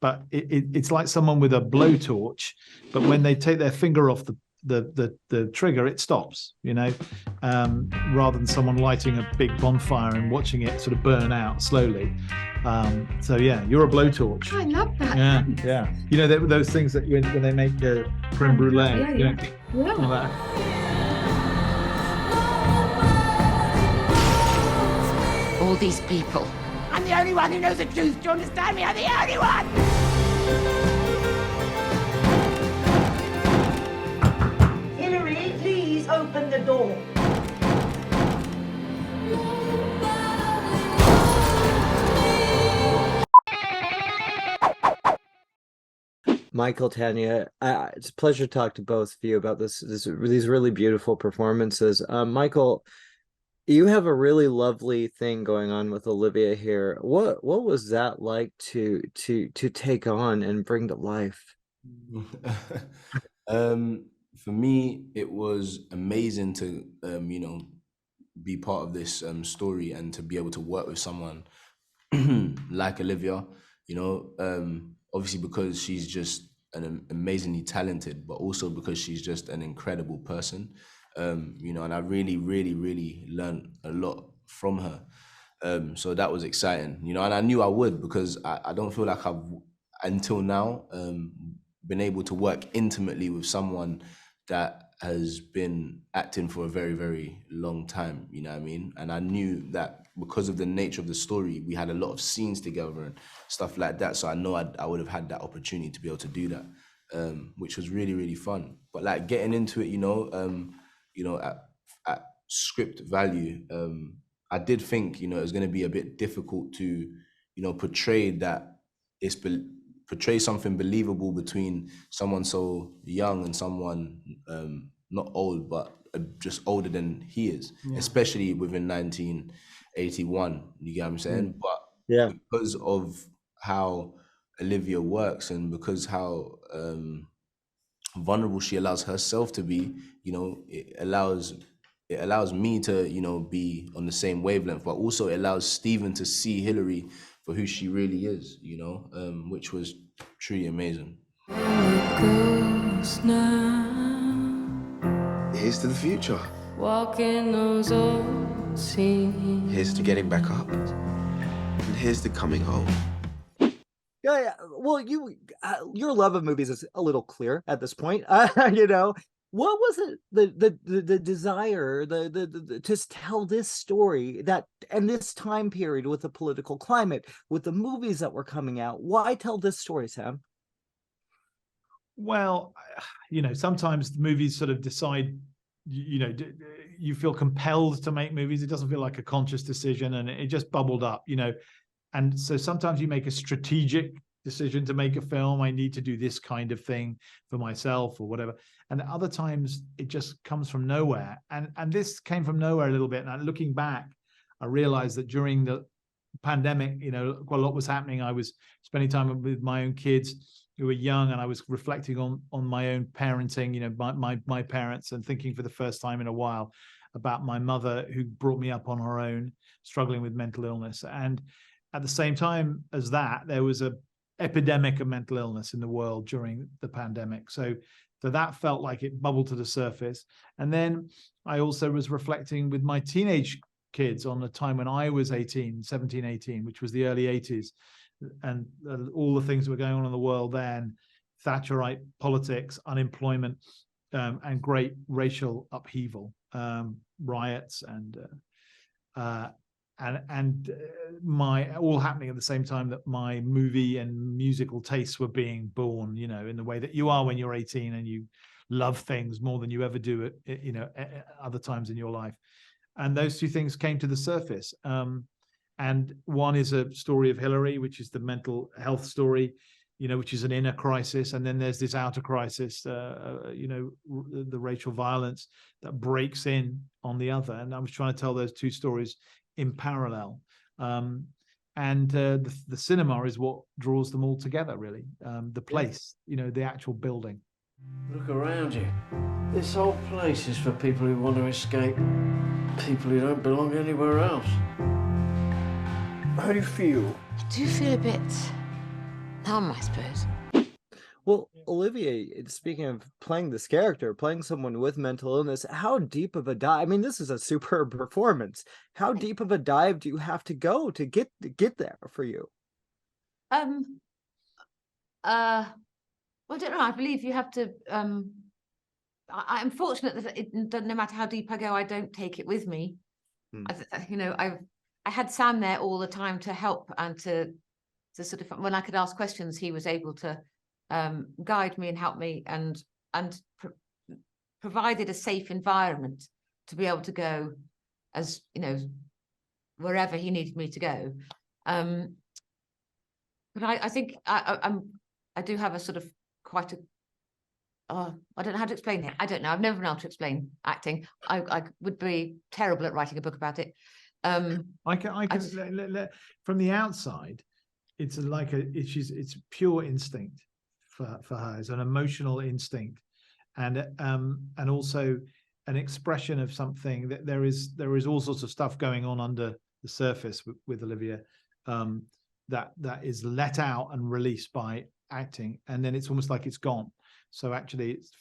but it's like someone with a blowtorch, but when they take their finger off the trigger, it stops, rather than someone lighting a big bonfire and watching it sort of burn out slowly. So yeah, you're a blowtorch. I love that. Yeah, Thanks. yeah. Those things that when they make creme brulee. Yeah. All that. All these people. I'm the only one who knows the truth. Do you understand me? I'm the only one! Hillary, please open the door. Michael, Tanya, it's a pleasure to talk to both of you about these really beautiful performances. Michael, you have a really lovely thing going on with Olivia here. What was that like to take on and bring to life? For me, it was amazing to be part of this story and to be able to work with someone like Olivia. Obviously because she's just amazingly talented, but also because she's just an incredible person. And I really, really, really learned a lot from her. So that was exciting, and I knew I would, because I don't feel like I've, until now, been able to work intimately with someone that has been acting for a very, very long time, you know what I mean? And I knew that because of the nature of the story, we had a lot of scenes together and stuff like that. So I know I would have had that opportunity to be able to do that, which was really, really fun. But like getting into it, at script value, I did think, it was going to be a bit difficult to, portray something believable between someone so young and someone not old, but just older than he is, especially within 1981. You get what I'm saying? But yeah, because of how Olivia works and because how vulnerable she allows herself to be, it allows me to, be on the same wavelength, but also it allows Stephen to see Hillary for who she really is, which was truly amazing. Here's to the future. Walking those old scenes. Here's to getting back up. And here's to coming home. Yeah. Well, your love of movies is a little clear at this point. What was it, the desire, to tell this story that, and this time period with the political climate, with the movies that were coming out? Why tell this story, Sam? Well, sometimes the movies sort of decide, you feel compelled to make movies. It doesn't feel like a conscious decision, and it just bubbled up, And so sometimes you make a strategic decision to make a film. I need to do this kind of thing for myself or whatever. And other times it just comes from nowhere. And this came from nowhere a little bit. And looking back, I realized that during the pandemic, quite a lot was happening. I was spending time with my own kids who were young, and I was reflecting on my own parenting, my parents, and thinking for the first time in a while about my mother, who brought me up on her own, struggling with mental illness. And at the same time as that, there was an epidemic of mental illness in the world during the pandemic. So that felt like it bubbled to the surface. And then I also was reflecting with my teenage kids on the time when I was 17, 18, which was the early 80s, and all the things that were going on in the world then, Thatcherite politics, unemployment, and great racial upheaval, riots, and my all happening at the same time that my movie and musical tastes were being born, in the way that you are when you're 18 and you love things more than you ever do at other times in your life. And those two things came to the surface. And one is a story of Hillary, which is the mental health story, which is an inner crisis. And then there's this outer crisis, the racial violence that breaks in on the other. And I was trying to tell those two stories in parallel. And the cinema is what draws them all together, really. The place, the actual building. Look around you. This whole place is for people who want to escape, people who don't belong anywhere else. How do you feel? I do feel a bit Thumb, I suppose. Well, Olivia, speaking of playing this character, playing someone with mental illness, how deep of a dive? I mean, this is a superb performance. How deep of a dive do you have to go to get there for you? Well, I don't know. I believe you have to. I'm fortunate that no matter how deep I go, I don't take it with me. I had Sam there all the time to help and to sort of, when I could ask questions, he was able to guide me and help me and provided a safe environment to be able to go as wherever he needed me to go. But I think I do have a sort of quite a I don't know how to explain it. I don't know. I've never been able to explain acting. I would be terrible at writing a book about it. I can from the outside, it's like it's pure instinct for her. It's an emotional instinct, and also an expression of something that there is all sorts of stuff going on under the surface with Olivia, that is let out and released by acting, and then it's almost like it's gone. So actually, it's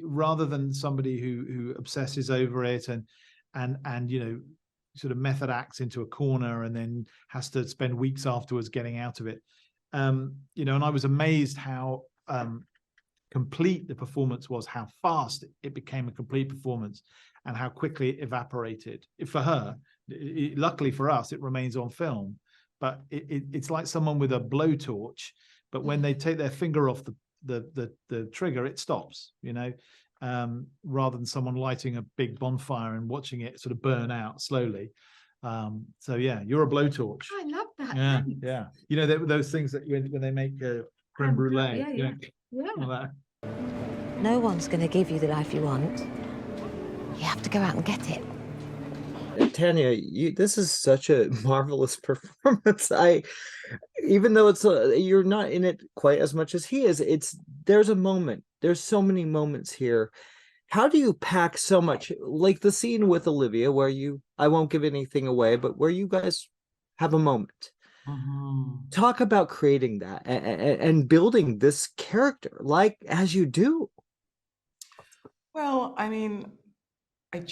rather than somebody who obsesses over it and sort of method acts into a corner and then has to spend weeks afterwards getting out of it. And I was amazed how complete the performance was, how fast it became a complete performance, and how quickly it evaporated. For her, luckily for us, it remains on film, but it's like someone with a blowtorch, but when they take their finger off the trigger, it stops, rather than someone lighting a big bonfire and watching it sort of burn out slowly. So yeah, you're a blowtorch. I love that. Yeah, Thanks. yeah. Those things that when they make creme brulee. Yeah. No one's going to give you the life you want. You have to go out and get it. Tanya, this is such a marvelous performance. Even though you're not in it quite as much as he is, there's so many moments here. How do you pack so much, like the scene with Olivia where I won't give anything away, but where you guys have a moment. Talk about creating that and building this character as you do. Well, I mean, I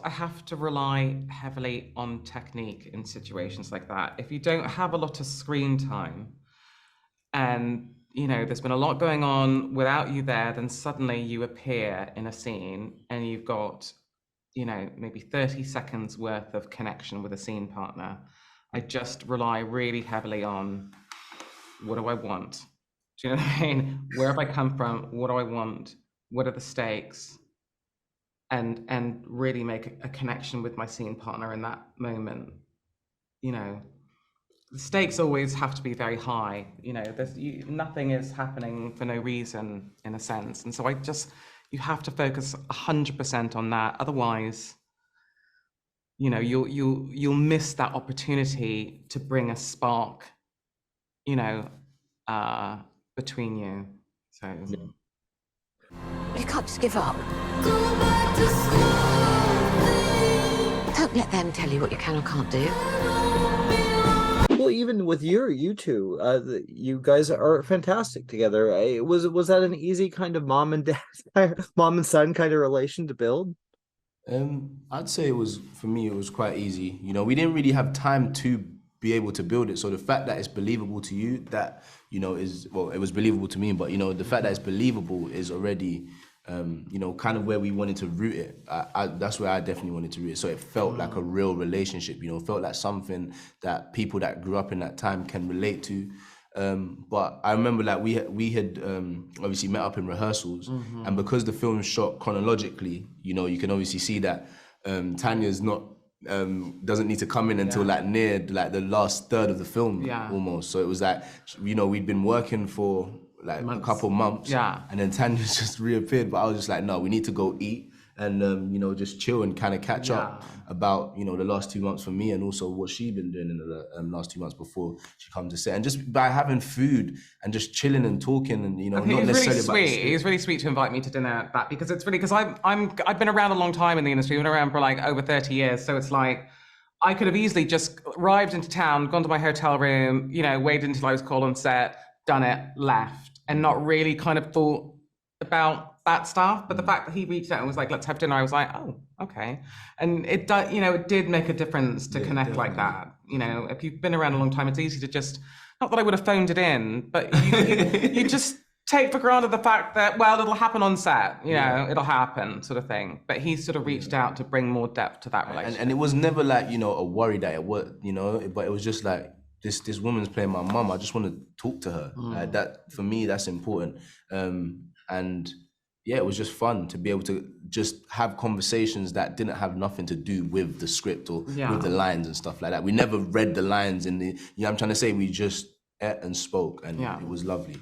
have to rely heavily on technique in situations like that. If you don't have a lot of screen time and, there's been a lot going on without you there, then suddenly you appear in a scene and you've got, maybe 30 seconds worth of connection with a scene partner. I just rely really heavily on, what do I want? Do you know what I mean? Where have I come from? What do I want? What are the stakes? And really make a connection with my scene partner in that moment. The stakes always have to be very high. Nothing is happening for no reason, in a sense. And so you have to focus 100% on that. Otherwise, you'll miss that opportunity to bring a spark, between you. So. You can't just give up. Don't let them tell you what you can or can't do. Well, even with you two, you guys are fantastic together. Was that an easy kind of mom and son kind of relation to build? I'd say for me, it was quite easy. We didn't really have time to be able to build it. So the fact that it's believable to you, that, it was believable to me, but, the fact that it's believable is already, kind of where we wanted to root it. That's where I definitely wanted to root it. So it felt like a real relationship, felt like something that people that grew up in that time can relate to. But I remember we had obviously met up in rehearsals, and because the film shot chronologically, you can obviously see that Tanya's not doesn't need to come in until near the last third of the film almost. So it was we'd been working for a couple months, and then Tanya's just reappeared. But I was just like, no, we need to go eat and just chill and kind of catch up about the last 2 months for me, and also what she'd been doing in the last 2 months before she comes to set. And just by having food and just chilling and talking, and not necessarily about the script. It was really sweet to invite me to dinner. Because it's really, because I've been around a long time in the industry. I've been around for over 30 years. So it's like I could have easily just arrived into town, gone to my hotel room, waited until I was called on set, done it, left, and not really kind of thought about that stuff. But the fact that he reached out and was like, let's have dinner, I was like, oh, okay. And it does, you know, it did make a difference to connect like that. You know, if you've been around a long time, it's easy to just, not that I would have phoned it in, but you just take for granted the fact that, well, it'll happen on set, you know, it'll happen sort of thing. But he sort of reached out to bring more depth to that relationship. And it was never like, you know, a worry that it would, you know, but it was just like, this woman's playing my mum. I just want to talk to her. Like that, for me, that's important. And yeah, it was just fun to be able to just have conversations that didn't have nothing to do with the script or with the lines and stuff like that. We never read the lines in the, you know what I'm trying to say? We just ate and spoke, and it was lovely.